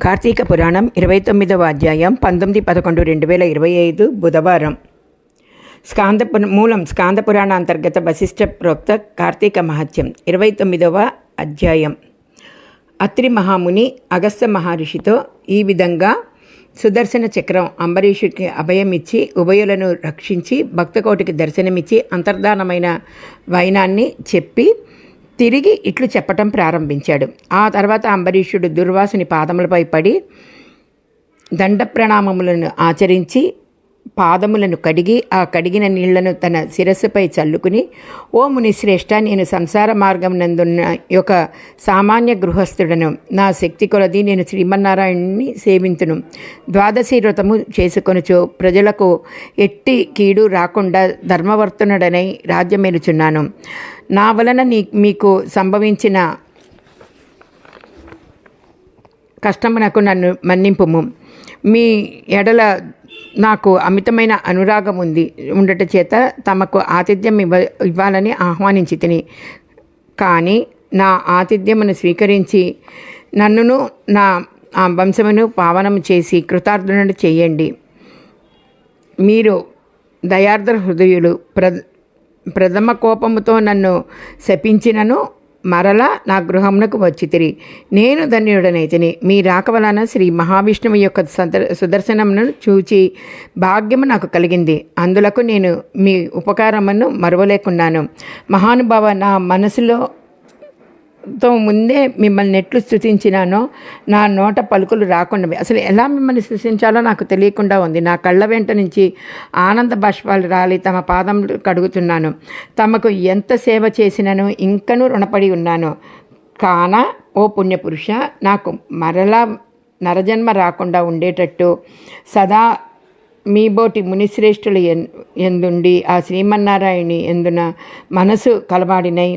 కార్తీక పురాణం 29వ అధ్యాయం 19-11-2025 బుధవారం. స్కాంద పురాణ అంతర్గత వశిష్ఠ ప్రోక్త కార్తీక మహత్యం 29వ అధ్యాయం. అత్రి మహాముని అగస్త్య మహర్షితో ఈ విధంగా సుదర్శన చక్రం అంబరీషుడికి అభయమిచ్చి ఉభయులను రక్షించి భక్తకోటికి దర్శనమిచ్చి అంతర్ధానమైన వైనాన్ని చెప్పి తిరిగి ఇట్లు చెప్పటం ప్రారంభించాడు. ఆ తర్వాత అంబరీషుడు దుర్వాసుని పాదములపై పడి దండ ప్రణామములను ఆచరించి పాదములను కడిగి ఆ కడిగిన నీళ్లను తన శిరస్సుపై చల్లుకుని, ఓ మునిశ్రేష్ఠ, నేను సంసార మార్గం నందున్న ఒక సామాన్య గృహస్థుడను. నా శక్తి కొలది నేను శ్రీమన్నారాయణుని సేవింతును. ద్వాదశి వ్రతము చేసుకొనుచు ప్రజలకు ఎట్టి కీడు రాకుండా ధర్మవర్తనుడనై రాజ్యమేలుచున్నాను. నా వలన మీకు సంభవించిన కష్టమునకు నన్ను మన్నింపుము. మీ ఎడల నాకు అమితమైన అనురాగం ఉండట చేత తమకు ఆతిథ్యం ఇవ్వాలని ఆహ్వానించి తిని, కానీ నా ఆతిథ్యమును స్వీకరించి నన్నును నా వంశమును పావనము చేసి కృతార్థులను చేయండి. మీరు దయార్ద్ర హృదయులు. ప్రథమ కోపముతో నన్ను శపించినను మరలా నా గృహమునకు వచ్చితిరి. నేను ధన్యుడనైతిని. మీ రాక వలన శ్రీ మహావిష్ణువు యొక్క సుదర్శనమును చూచి భాగ్యము నాకు కలిగింది. అందులకు నేను మీ ఉపకారమును మరువలేకున్నాను. మహానుభావ, నా మనసులో ముందే మిమ్మల్ని ఎట్లు స్తుతించినానో నా నోట పలుకులు రాకుండా, అసలు ఎలా మిమ్మల్ని స్తుతించాలో నాకు తెలియకుండా ఉంది. నా కళ్ళ వెంట నుంచి ఆనంద బాష్పాలు రాలి తమ పాదములు కడుగుతున్నాను. తమకు ఎంత సేవ చేసినను ఇంకనూ రుణపడి ఉన్నాను. కాన ఓ పుణ్యపురుష, నాకు మరలా నరజన్మ రాకుండా ఉండేటట్టు సదా మీబోటి మునిశ్రేష్ఠులు ఎందుండి ఆ శ్రీమన్నారాయణి ఎందున మనసు కలవాడినై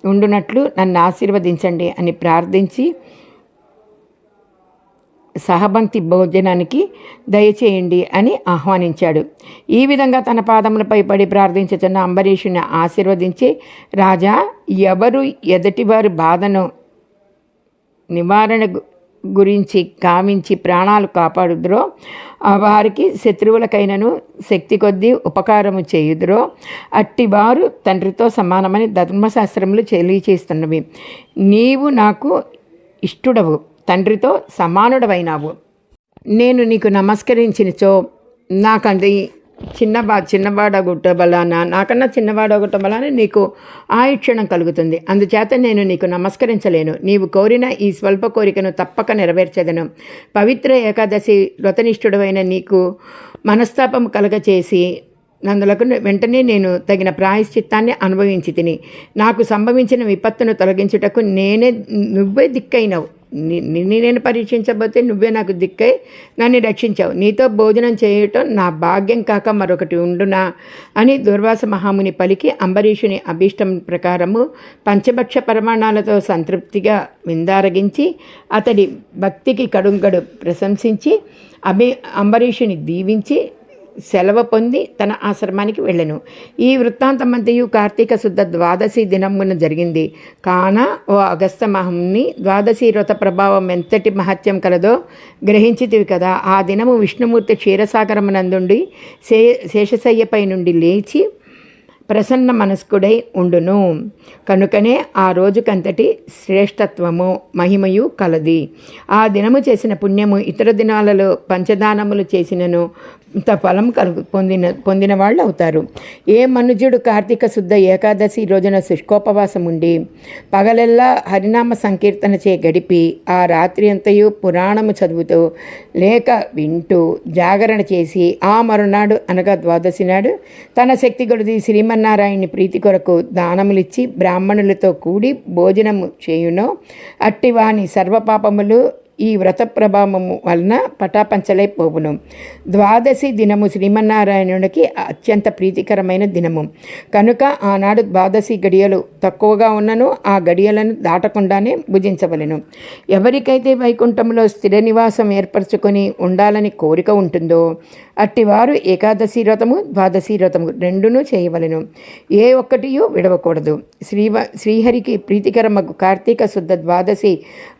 ఉండునట్లు నన్ను ఆశీర్వదించండి అని ప్రార్థించి సహభంక్తి భోజనానికి దయచేయండి అని ఆహ్వానించాడు. ఈ విధంగా తన పాదములపై పడి ప్రార్థించుతున్న అంబరీషుని ఆశీర్వదించి, రాజా, ఎవరు ఎదటివారి బాధను నివారణ గురించి కావించి ప్రాణాలు కాపాడుదురో వారికి శత్రువులకైనను శక్తి కొద్దీ ఉపకారము చేయుదురో అట్టివారు తండ్రితో సమానమని ధర్మశాస్త్రములు తెలియచేస్తున్నవి. నీవు నాకు ఇష్టుడవు, తండ్రితో సమానుడవైనావు. నేను నీకు నమస్కరించినచో నాకంది చిన్నవాడగుట్ట బలాన నాకన్నా చిన్నవాడగుట్ట బలాన నీకు ఆయుక్షణం కలుగుతుంది. అందుచేత నేను నీకు నమస్కరించలేను. నీవు కోరిన ఈ స్వల్ప కోరికను తప్పక నెరవేర్చెదను. పవిత్ర ఏకాదశి వ్రతనిష్ఠుడైన నీకు మనస్తాపం కలగచేసి నందులకు వెంటనే నేను తగిన ప్రాయశ్చిత్తాన్ని అనుభవించి తిని, నాకు సంభవించిన విపత్తును తొలగించుటకు నువ్వే దిక్కైనవు. నేను పరీక్షించబోతే నువ్వే నాకు దిక్కై నన్ను రక్షించావు. నీతో భోజనం చేయటం నా భాగ్యం కాక మరొకటి ఉండునా అని దుర్వాస మహాముని పలికి అంబరీషుని అభీష్టం ప్రకారము పంచభక్ష పరమాణాలతో సంతృప్తిగా విందారగించి అతడి భక్తికి కడుంగడు ప్రశంసించి అంబరీషుని దీవించి సెలవు పొంది తన ఆశ్రమానికి వెళ్ళెను. ఈ వృత్తాంతమంతయు కార్తీక శుద్ధ ద్వాదశి దినమున జరిగింది. కాన ఓ అగస్త్య మహాముని, ద్వాదశి వ్రత ప్రభావం ఎంతటి మహత్యం కలదో గ్రహించితివి కదా. ఆ దినము విష్ణుమూర్తి క్షీరసాగరమునందుండి శేషశయ్యపై నుండి లేచి ప్రసన్న మనస్కుడై ఉండును. కనుకనే ఆ రోజుకంతటి శ్రేష్టత్వము మహిమయు కలది. ఆ దినము చేసిన పుణ్యము ఇతర దినాలలో పంచదానములు చేసినను ఫలం పొందిన వాళ్ళు అవుతారు. ఏ మనుజుడు కార్తీక శుద్ధ ఏకాదశి రోజున శుష్కోపవాసం ఉండి పగలెల్లా హరినామ సంకీర్తన చే గడిపి ఆ రాత్రి అంతయు పురాణము చదువుతూ లేక వింటూ జాగరణ చేసి ఆ మరునాడు అనగా ద్వాదశి నాడు తన శక్తి కొలది శ్రీమన్నారాయణి ప్రీతి కొరకు దానములిచ్చి బ్రాహ్మణులతో కూడి భోజనము చేయునో అట్టివాని సర్వపాపములు ఈ వ్రత ప్రభావము వలన పటాపంచలైపోవును. ద్వాదశి దినము శ్రీమన్నారాయణుడికి అత్యంత ప్రీతికరమైన దినము కనుక ఆనాడు ద్వాదశి గడియలు తక్కువగా ఉన్నను ఆ గడియలను దాటకుండానే భుజించవలెను. ఎవరికైతే వైకుంఠంలో స్థిర నివాసం ఏర్పరచుకొని ఉండాలని కోరిక ఉంటుందో అట్టివారు ఏకాదశి వ్రతము ద్వాదశి వ్రతము రెండును చేయవలెను. ఏ ఒక్కటియూ విడవకూడదు. శ్రీహరికి ప్రీతికరమగు కార్తీక శుద్ధ ద్వాదశి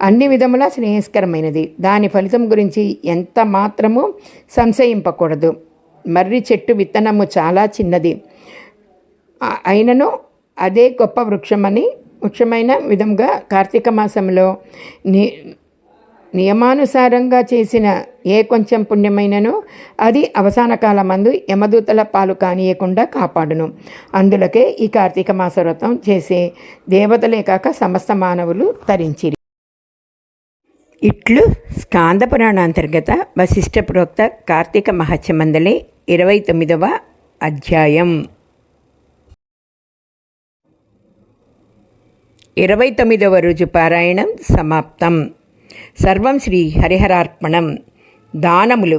అన్ని విధములా శ్రేయస్కరమైనది. కఠినమైనది. దాని ఫలితం గురించి ఎంత మాత్రము సంశయింపకూడదు. మర్రి చెట్టు విత్తనము చాలా చిన్నది అయినను అదే గొప్ప వృక్షమైన విధంగా కార్తీక మాసంలో నియమానుసారంగా చేసిన ఏ కొంచెం పుణ్యమైనను అది అవసాన కాలమందు యమదూతల పాలు కానియకుండా కాపాడును. అందులకే ఈ కార్తీక మాస వ్రతం చేసే దేవతలే కాక సమస్త మానవులు తరించిరి. ఇట్లు స్కాంద పురాణాంతర్గత వశిష్ఠ ప్రోక్త కార్తీక మహత్యమందలే 29వ అధ్యాయం. 29వ రోజు పారాయణం సమాప్తం. సర్వం శ్రీ హరిహరార్పణం. దానములు: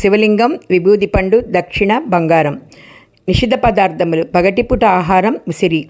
శివలింగం, విభూది పండు, దక్షిణ బంగారం. నిషిద్ధ పదార్థములు: పగటిపూట ఆహారం, ఉసిరి.